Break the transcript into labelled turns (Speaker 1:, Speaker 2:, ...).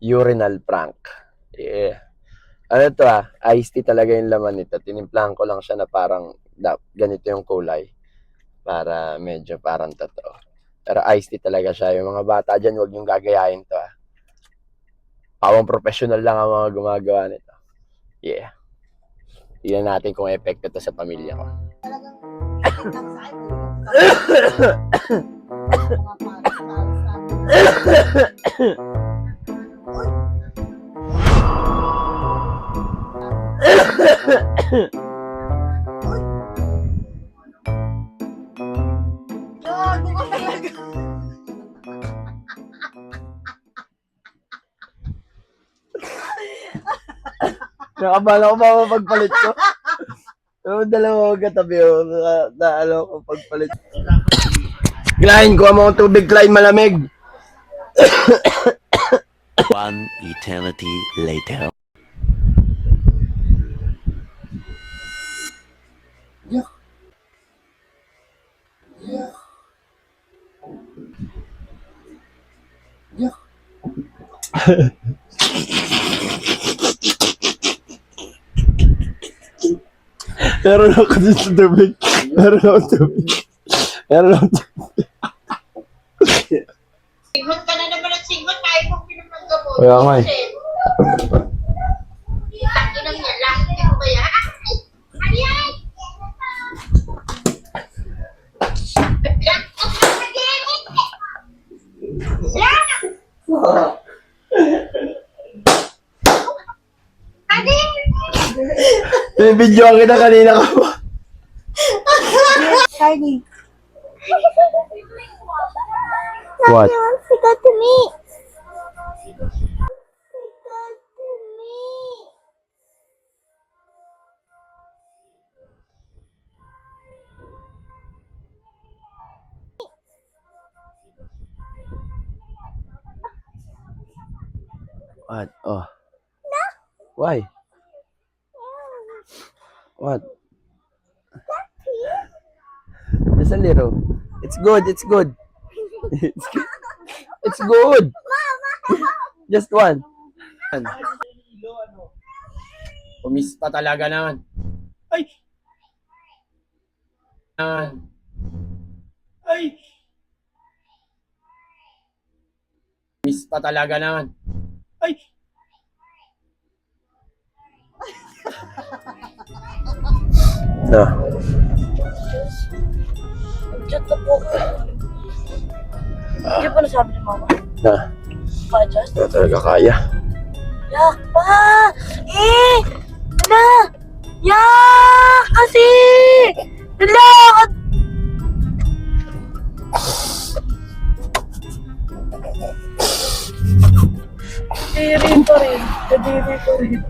Speaker 1: Urinal prank. Yeah. Ano to iced tea talaga yung laman nito. Tinimplahan ko lang siya na parang ganito yung kulay. Para medyo parang totoo. Pero iced tea talaga siya. Yung mga bata dyan, huwag yung gagayahin to Pawang professional lang ang mga gumagawa nito. Yeah. Tignan natin kung epekto to sa pamilya ko. Nakabala ko ba pagpalit ko? Yung dalawa katabi na ko pagpalit. Klein, kuha mo akong tubig, Klein, malamig.
Speaker 2: One eternity later.
Speaker 1: Meron ako dito tubig. Meron ako tubig.
Speaker 3: Singot ka na naman at singot, tayo mong pinapaggamot.
Speaker 1: Kaya nga
Speaker 3: Inang niya, lasting mo kaya? Ano yan?
Speaker 1: Video kita kanina ka pa.
Speaker 4: Shiny.
Speaker 1: What?
Speaker 4: He wants to go to me. Go to me.
Speaker 1: What? Oh. No. Why? What? Just a little. It's good. It's good. It's good. It's good. Just one. Umis pa talaga naman. Ay! Ay! Umis pa talaga naman. Ay! Na.
Speaker 4: Chat na po. Hindi pa nasabi ni mama.
Speaker 1: Na.
Speaker 4: Pa-adjust.
Speaker 1: Hindi talaga kaya.
Speaker 4: Yak pa! Na! Yak! Kasi! Lalakad! Kadiri pa rin.